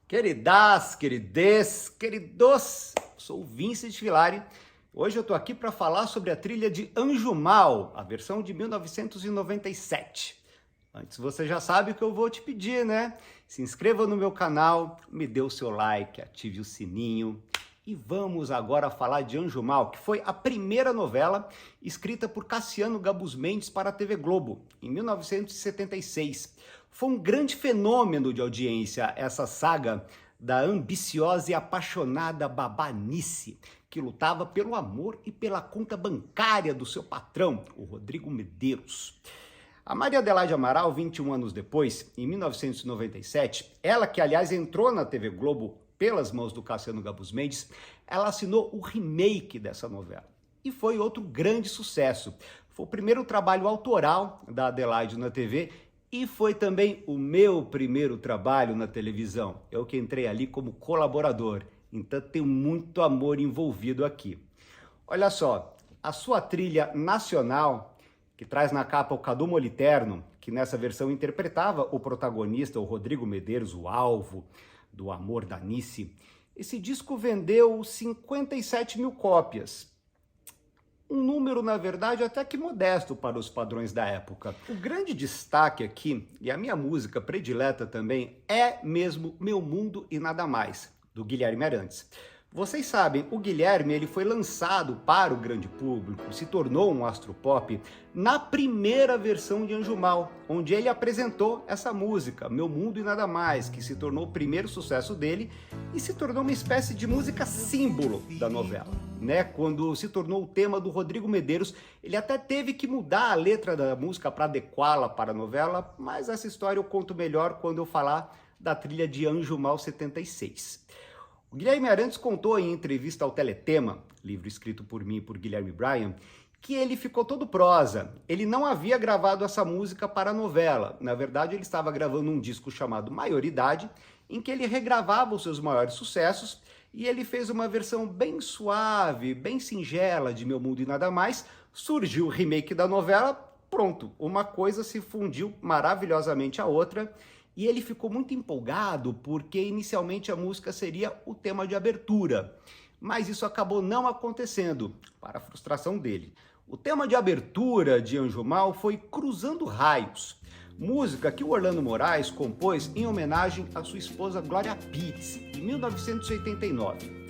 Queridas, querides, queridos, sou o Vincent Filari. Hoje eu tô aqui para falar sobre a trilha de Anjo Mal, a versão de 1997. Antes você já sabe o que eu vou te pedir, né? Se inscreva no meu canal, me dê o seu like, ative o sininho. E vamos agora falar de Anjo Mal, que foi a primeira novela escrita por Cassiano Gabus Mendes para a TV Globo, em 1976. Foi um grande fenômeno de audiência essa saga da ambiciosa e apaixonada babanice, que lutava pelo amor e pela conta bancária do seu patrão, o Rodrigo Medeiros. A Maria Adelaide Amaral, 21 anos depois, em 1997, ela que aliás entrou na TV Globo pelas mãos do Cassiano Gabus Mendes, ela assinou o remake dessa novela. E foi outro grande sucesso. Foi o primeiro trabalho autoral da Adelaide na TV e foi também o meu primeiro trabalho na televisão. Eu que entrei ali como colaborador, então tem muito amor envolvido aqui. Olha só, a sua trilha nacional, que traz na capa o Cadu Moliterno, que nessa versão interpretava o protagonista, o Rodrigo Medeiros, o alvo do amor da Nice. Esse disco vendeu 57 mil cópias. Um número, na verdade, até que modesto para os padrões da época. O grande destaque aqui, e a minha música predileta também, é mesmo Meu Mundo e Nada Mais, do Guilherme Arantes. Vocês sabem, o Guilherme ele foi lançado para o grande público, se tornou um astropop na primeira versão de Anjo Mal, onde ele apresentou essa música, Meu Mundo e Nada Mais, que se tornou o primeiro sucesso dele e se tornou uma espécie de música símbolo da novela. Né? Quando se tornou o tema do Rodrigo Medeiros, ele até teve que mudar a letra da música para adequá-la para a novela, mas essa história eu conto melhor quando eu falar da trilha de Anjo Mal 76. O Guilherme Arantes contou em entrevista ao Teletema, livro escrito por mim e por Guilherme Bryan, que ele ficou todo prosa. Ele não havia gravado essa música para a novela. Na verdade, ele estava gravando um disco chamado Maioridade, em que ele regravava os seus maiores sucessos e ele fez uma versão bem suave, bem singela de Meu Mundo e Nada Mais. Surgiu o remake da novela, pronto, uma coisa se fundiu maravilhosamente à outra. E ele ficou muito empolgado porque inicialmente a música seria o tema de abertura, mas isso acabou não acontecendo, para a frustração dele. O tema de abertura de Anjo Mal foi Cruzando Raios, música que o Orlando Moraes compôs em homenagem à sua esposa Glória Pires, em 1989.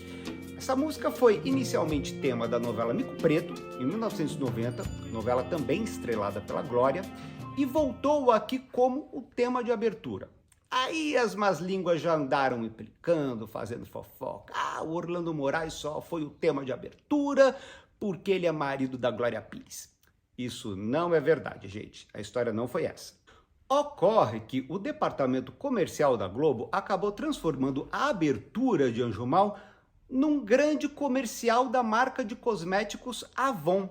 Essa música foi inicialmente tema da novela Mico Preto, em 1990, novela também estrelada pela Glória, e voltou aqui como o tema de abertura. Aí as más línguas já andaram implicando, fazendo fofoca. O Orlando Moraes só foi o tema de abertura porque ele é marido da Glória Pires. Isso não é verdade, gente. A história não foi essa. Ocorre que o departamento comercial da Globo acabou transformando a abertura de Anjo Mal num grande comercial da marca de cosméticos Avon,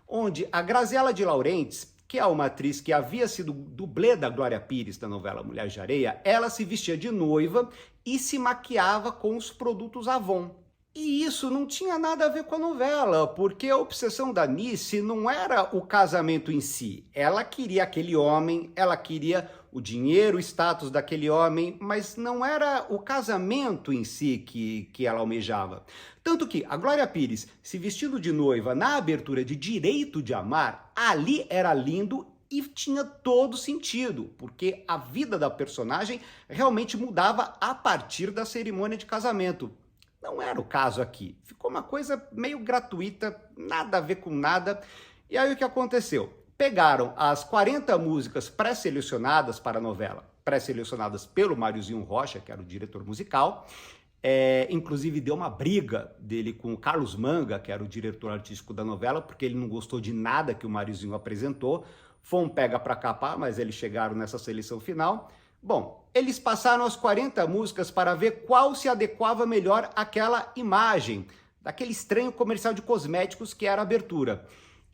onde a Graziella de Laurentiis, que é uma atriz que havia sido dublê da Glória Pires da novela Mulher de Areia, ela se vestia de noiva e se maquiava com os produtos Avon. E isso não tinha nada a ver com a novela, porque a obsessão da Nice não era o casamento em si. Ela queria aquele homem, ela queria o dinheiro, o status daquele homem, mas não era o casamento em si que ela almejava. Tanto que a Glória Pires, se vestindo de noiva na abertura de Direito de Amar, ali era lindo e tinha todo sentido, porque a vida da personagem realmente mudava a partir da cerimônia de casamento. Não era o caso aqui. Ficou uma coisa meio gratuita, nada a ver com nada. E aí o que aconteceu? Pegaram as 40 músicas pré-selecionadas para a novela, pré-selecionadas pelo Máriozinho Rocha, que era o diretor musical, inclusive deu uma briga dele com o Carlos Manga, que era o diretor artístico da novela, porque ele não gostou de nada que o Máriozinho apresentou. Foi um pega pra capar, mas eles chegaram nessa seleção final. Bom, eles passaram as 40 músicas para ver qual se adequava melhor àquela imagem, daquele estranho comercial de cosméticos que era a abertura.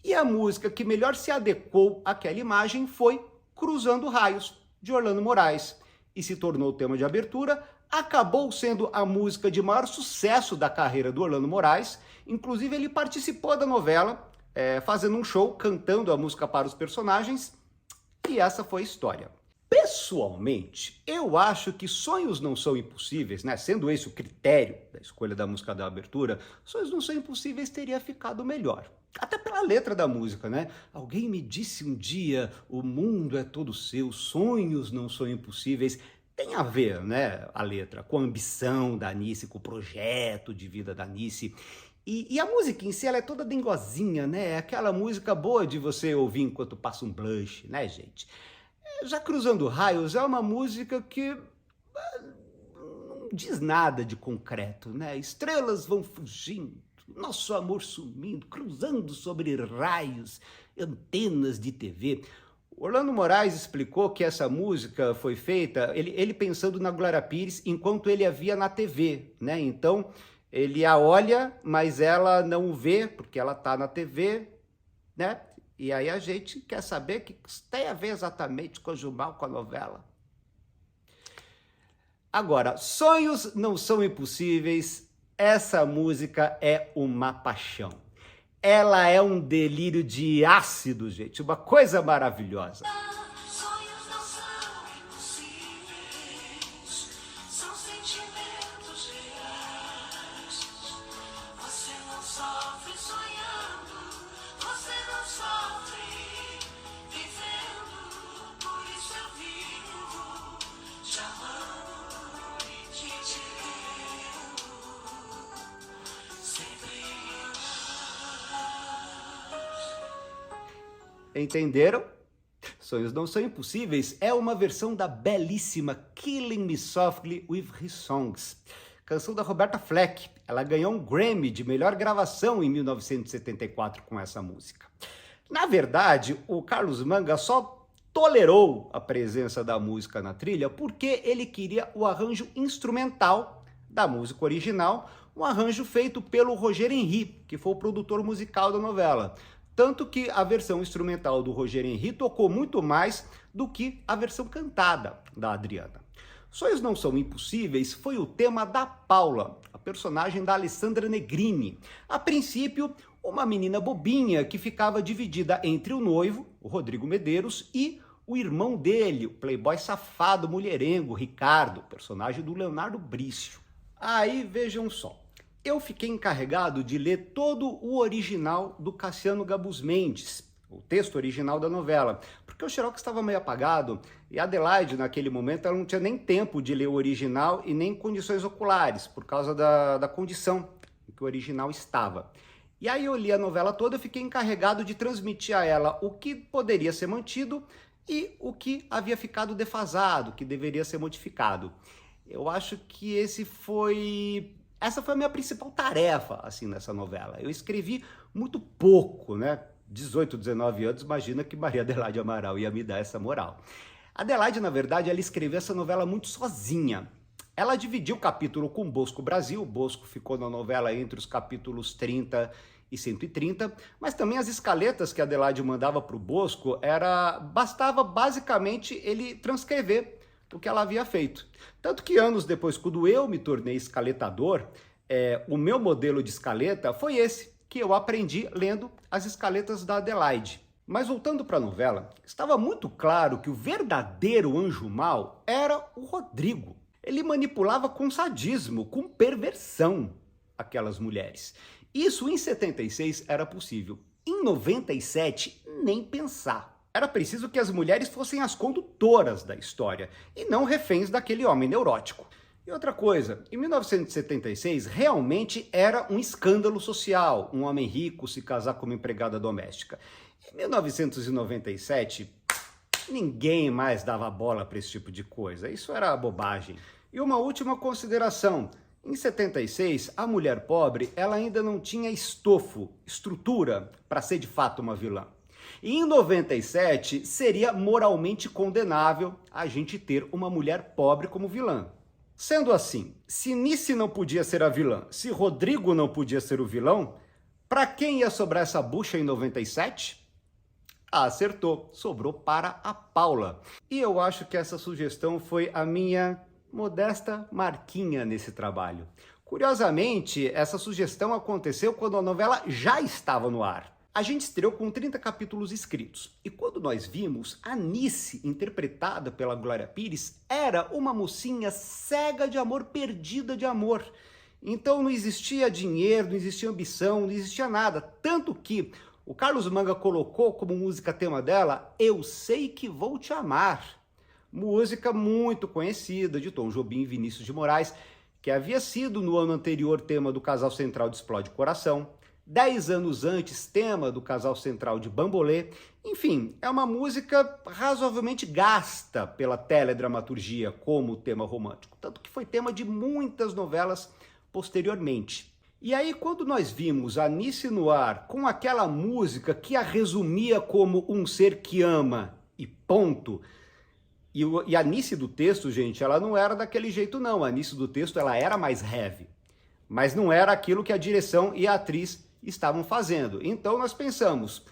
E a música que melhor se adequou àquela imagem foi Cruzando Raios, de Orlando Moraes, e se tornou o tema de abertura. Acabou sendo a música de maior sucesso da carreira do Orlando Moraes. Inclusive ele participou da novela, fazendo um show, cantando a música para os personagens, e essa foi a história. Pessoalmente, eu acho que Sonhos Não São Impossíveis, né? Sendo esse o critério da escolha da música da abertura, Sonhos Não São Impossíveis teria ficado melhor. Até pela letra da música, né? Alguém me disse um dia, o mundo é todo seu, sonhos não são impossíveis. Tem a ver, né, a letra, com a ambição da Anice, com o projeto de vida da Anice. E a música em si, ela é toda dengozinha, né? É aquela música boa de você ouvir enquanto passa um blush, né, gente? Já Cruzando Raios é uma música que não diz nada de concreto, né? Estrelas vão fugindo, nosso amor sumindo, cruzando sobre raios, antenas de TV. Orlando Moraes explicou que essa música foi feita, ele pensando na Glória Pires enquanto ele a via na TV, né? Então, ele a olha, mas ela não o vê, porque ela está na TV, né? E aí a gente quer saber o que tem a ver exatamente com a Anjumal, com a novela. Agora, Sonhos Não São Impossíveis, essa música é uma paixão. Ela é um delírio de ácido, gente, uma coisa maravilhosa. Sonhos não são impossíveis, são sentimentos reais. Você não sofre sonhando, você não sofre vivendo. Por isso eu vivo te amando e te querendo sempre. Entenderam? Sonhos Não São Impossíveis é uma versão da belíssima Killing Me Softly with His Songs, canção da Roberta Fleck. Ela ganhou um Grammy de melhor gravação em 1974 com essa música. Na verdade, o Carlos Manga só tolerou a presença da música na trilha porque ele queria o arranjo instrumental da música original, um arranjo feito pelo Roger Henry, que foi o produtor musical da novela. Tanto que a versão instrumental do Roger Henry tocou muito mais do que a versão cantada da Adriana. Sonhos Não São Impossíveis foi o tema da Paula, a personagem da Alessandra Negrini. A princípio, uma menina bobinha que ficava dividida entre o noivo, o Rodrigo Medeiros, e o irmão dele, o playboy safado mulherengo, Ricardo, personagem do Leonardo Brício. Aí vejam só. Eu fiquei encarregado de ler todo o original do Cassiano Gabus Mendes, o texto original da novela, porque o xerox estava meio apagado e a Adelaide, naquele momento, ela não tinha nem tempo de ler o original e nem condições oculares, por causa da condição em que o original estava. E aí eu li a novela toda e fiquei encarregado de transmitir a ela o que poderia ser mantido e o que havia ficado defasado, que deveria ser modificado. Eu acho que essa foi a minha principal tarefa, assim, nessa novela. Eu escrevi muito pouco, né? 18, 19 anos, imagina que Maria Adelaide Amaral ia me dar essa moral. Adelaide, na verdade, ela escreveu essa novela muito sozinha. Ela dividiu o capítulo com Bosco Brasil, o Bosco ficou na novela entre os capítulos 30 e 130, mas também as escaletas que a Adelaide mandava para o Bosco, bastava basicamente ele transcrever o que ela havia feito. Tanto que anos depois, quando eu me tornei escaletador, o meu modelo de escaleta foi esse, que eu aprendi lendo as escaletas da Adelaide. Mas voltando para a novela, estava muito claro que o verdadeiro anjo mau era o Rodrigo. Ele manipulava com sadismo, com perversão, aquelas mulheres. Isso em 76 era possível. Em 97, nem pensar. Era preciso que as mulheres fossem as condutoras da história e não reféns daquele homem neurótico. E outra coisa, em 1976 realmente era um escândalo social um homem rico se casar com uma empregada doméstica. Em 1997, ninguém mais dava bola para esse tipo de coisa, isso era bobagem. E uma última consideração, em 76 a mulher pobre ela ainda não tinha estofo, estrutura para ser de fato uma vilã. E em 97, seria moralmente condenável a gente ter uma mulher pobre como vilã. Sendo assim, se Nice não podia ser a vilã, se Rodrigo não podia ser o vilão, para quem ia sobrar essa bucha em 97? Ah, acertou, sobrou para a Paula. E eu acho que essa sugestão foi a minha modesta marquinha nesse trabalho. Curiosamente, essa sugestão aconteceu quando a novela já estava no ar. a gente estreou com 30 capítulos escritos. E quando nós vimos, Anice, interpretada pela Glória Pires, era uma mocinha cega de amor, perdida de amor. Então não existia dinheiro, não existia ambição, não existia nada. Tanto que o Carlos Manga colocou como música tema dela, Eu Sei Que Vou Te Amar. Música muito conhecida de Tom Jobim e Vinícius de Moraes, que havia sido no ano anterior tema do Casal Central de Explode Coração. 10 anos antes, tema do Casal Central de Bambolê. Enfim, é uma música razoavelmente gasta pela teledramaturgia como tema romântico, tanto que foi tema de muitas novelas posteriormente. E aí, quando nós vimos Anice no ar com aquela música que a resumia como um ser que ama e ponto, e a Anice do texto, gente, ela não era daquele jeito não, a Anice do texto ela era mais heavy, mas não era aquilo que a direção e a atriz estavam fazendo. Então nós pensamos,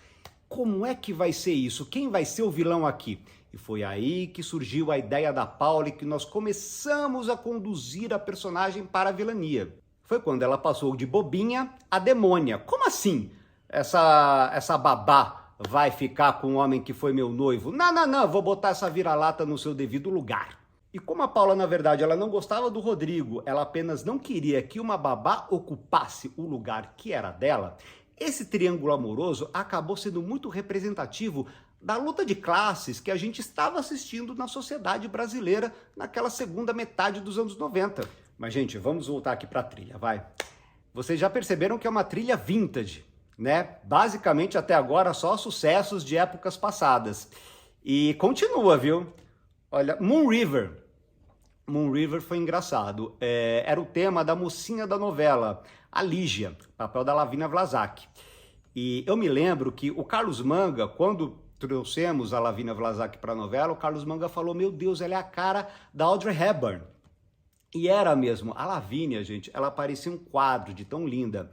como é que vai ser isso? Quem vai ser o vilão aqui? E foi aí que surgiu a ideia da Paula e que nós começamos a conduzir a personagem para a vilania. Foi quando ela passou de bobinha a demônia. Como assim? Essa babá vai ficar com o homem que foi meu noivo? Não, vou botar essa vira-lata no seu devido lugar. E como a Paula, na verdade, ela não gostava do Rodrigo, ela apenas não queria que uma babá ocupasse o lugar que era dela, esse triângulo amoroso acabou sendo muito representativo da luta de classes que a gente estava assistindo na sociedade brasileira naquela segunda metade dos anos 90. Mas, gente, vamos voltar aqui para a trilha, vai. Vocês já perceberam que é uma trilha vintage, né? Basicamente, até agora, só sucessos de épocas passadas. E continua, viu? Olha, Moon River. Moon River foi engraçado. Era o tema da mocinha da novela, a Lígia, papel da Lavínia Vlasak. E eu me lembro que o Carlos Manga, quando trouxemos a Lavínia Vlasak para a novela, o Carlos Manga falou, meu Deus, ela é a cara da Audrey Hepburn. E era mesmo. A Lavínia, gente, ela parecia um quadro de tão linda.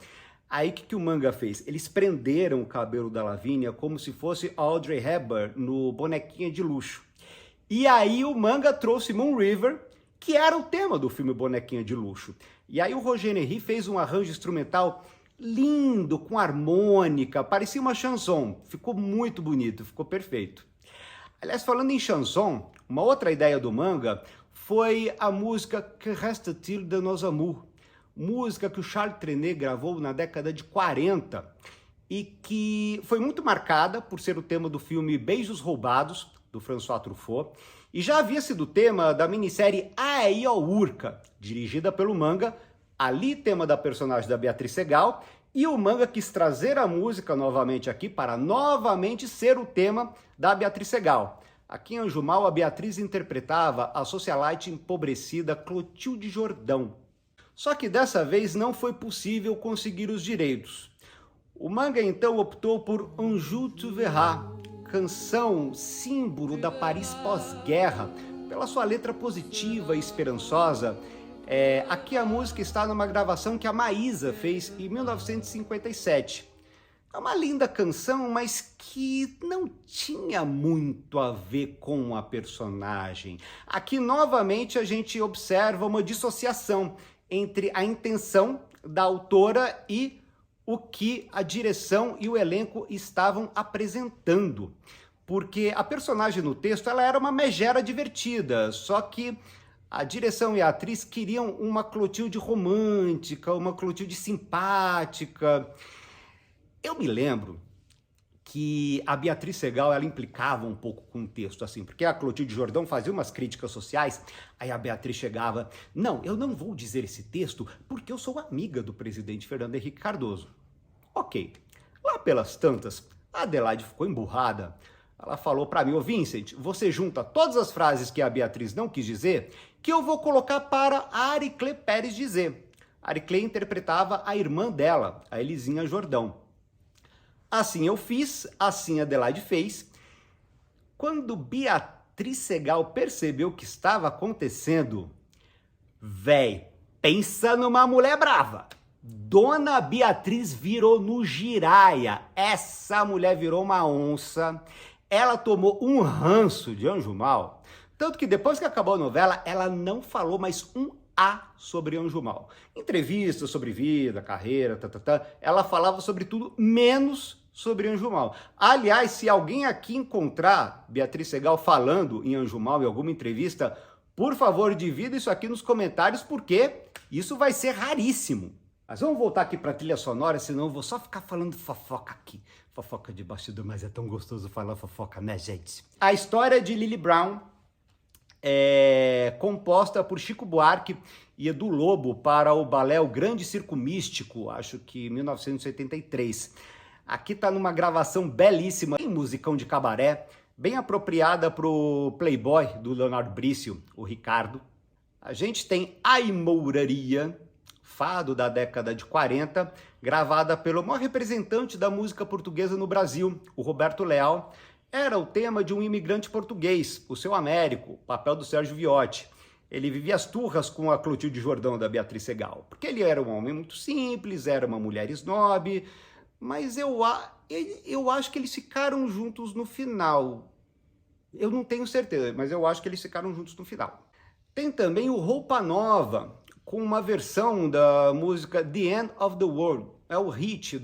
Aí o que o Manga fez? Eles prenderam o cabelo da Lavínia como se fosse Audrey Hepburn no Bonequinha de Luxo. E aí o Manga trouxe Moon River, que era o tema do filme Bonequinha de Luxo. E aí o Roger Henry fez um arranjo instrumental lindo, com harmônica, parecia uma chanson. Ficou muito bonito, ficou perfeito. Aliás, falando em chanson, uma outra ideia do Manga foi a música Que Reste-t-il de nos amours, música que o Charles Trenet gravou na década de 40 e que foi muito marcada por ser o tema do filme Beijos Roubados, do François Truffaut, e já havia sido tema da minissérie Aeia Urca, dirigida pelo Manga, ali tema da personagem da Beatriz Segal, e o Manga quis trazer a música novamente aqui para novamente ser o tema da Beatriz Segal. Aqui em Anjumal, a Beatriz interpretava a socialite empobrecida Clotilde Jordão. Só que dessa vez não foi possível conseguir os direitos. O Manga então optou por Un jour tu verras, canção símbolo da Paris pós-guerra, pela sua letra positiva e esperançosa. Aqui a música está numa gravação que a Maísa fez em 1957. É uma linda canção, mas que não tinha muito a ver com a personagem. Aqui, novamente, a gente observa uma dissociação entre a intenção da autora e o que a direção e o elenco estavam apresentando. Porque a personagem no texto ela era uma megera divertida, só que a direção e a atriz queriam uma Clotilde romântica, uma Clotilde simpática. Eu me lembro que a Beatriz Segal, ela implicava um pouco com o texto, assim, porque a Clotilde Jordão fazia umas críticas sociais, aí a Beatriz chegava, não, eu não vou dizer esse texto porque eu sou amiga do presidente Fernando Henrique Cardoso. Ok, lá pelas tantas, a Adelaide ficou emburrada, ela falou para mim, ô Vincent, você junta todas as frases que a Beatriz não quis dizer, que eu vou colocar para a Ariclé Pérez dizer. A Ariclé interpretava a irmã dela, a Elisinha Jordão. Assim eu fiz, assim a Adelaide fez. Quando Beatriz Segal percebeu o que estava acontecendo, véi, pensa numa mulher brava. Dona Beatriz virou no giraia. Essa mulher virou uma onça. Ela tomou um ranço de Anjumal. Tanto que depois que acabou a novela, ela não falou mais um A sobre Anjumal. Entrevistas sobre vida, carreira, ela falava sobre tudo menos sobre Anjumau. Aliás, se alguém aqui encontrar Beatriz Segal falando em Anjumau em alguma entrevista, por favor, divida isso aqui nos comentários, porque isso vai ser raríssimo. Mas vamos voltar aqui para a trilha sonora, senão eu vou só ficar falando fofoca aqui. Fofoca de bastidor, mas é tão gostoso falar fofoca, né, gente? A história de Lily Brown é composta por Chico Buarque e Edu Lobo para o balé O Grande Circo Místico, acho que em 1983. Aqui tá numa gravação belíssima, em musicão de cabaré, bem apropriada pro Playboy do Leonardo Brício, o Ricardo. A gente tem Aimouraria, fado da década de 40, gravada pelo maior representante da música portuguesa no Brasil, o Roberto Leal. Era o tema de um imigrante português, o Seu Américo, papel do Sérgio Viotti. Ele vivia as turras com a Clotilde Jordão da Beatriz Segal, porque ele era um homem muito simples, era uma mulher snob, mas eu acho que eles ficaram juntos no final. Eu não tenho certeza, mas eu acho que eles ficaram juntos no final. Tem também o Roupa Nova, com uma versão da música The End of the World. É um hit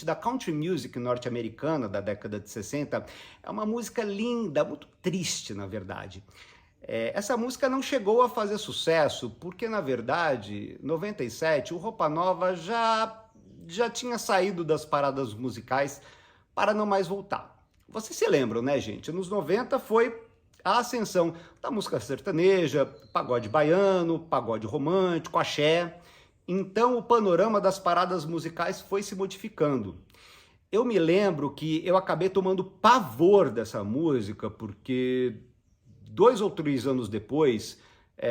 da country music norte-americana da década de 60. É uma música linda, muito triste, na verdade. Essa música não chegou a fazer sucesso, porque, na verdade, em 97, o Roupa Nova já tinha saído das paradas musicais para não mais voltar. Vocês se lembram, né, gente? Nos 90 foi a ascensão da música sertaneja, pagode baiano, pagode romântico, axé. Então o panorama das paradas musicais foi se modificando. Eu me lembro que eu acabei tomando pavor dessa música, porque 2 ou 3 anos depois,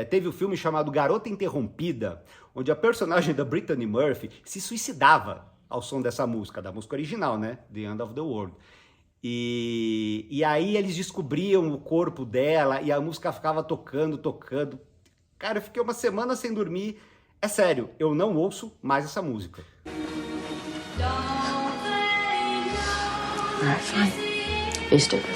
teve o filme chamado Garota Interrompida, onde a personagem da Brittany Murphy se suicidava ao som dessa música, da música original, né? The End of the World. E aí eles descobriam o corpo dela e a música ficava tocando. Cara, eu fiquei uma semana sem dormir. É sério, eu não ouço mais essa música. Alright, fine. Be stupid.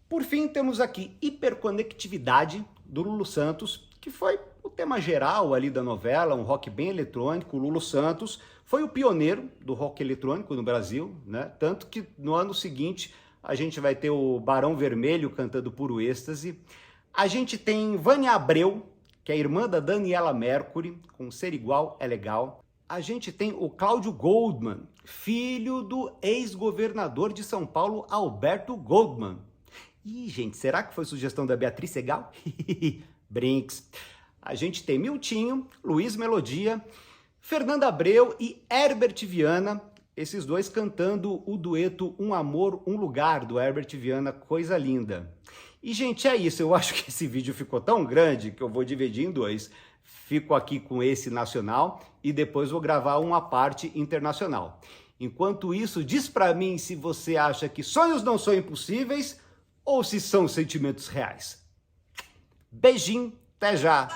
Por fim, temos aqui Hiperconectividade, do Lulu Santos, que foi o tema geral ali da novela, um rock bem eletrônico. O Lulu Santos foi o pioneiro do rock eletrônico no Brasil, né? Tanto que no ano seguinte a gente vai ter o Barão Vermelho cantando Puro Êxtase. A gente tem Vânia Abreu, que é irmã da Daniela Mercury, com Ser Igual é Legal. A gente tem o Cláudio Goldman, filho do ex-governador de São Paulo, Alberto Goldman. Ih, gente, será que foi sugestão da Beatriz Segal? Brinks. A gente tem Miltinho, Luiz Melodia, Fernanda Abreu e Herbert Viana, esses dois cantando o dueto Um Amor, Um Lugar, do Herbert Viana, coisa linda. E, gente, é isso. Eu acho que esse vídeo ficou tão grande que eu vou dividir em 2. Fico aqui com esse nacional e depois vou gravar uma parte internacional. Enquanto isso, diz pra mim se você acha que sonhos não são impossíveis ou se são sentimentos reais. Beijinho, até já!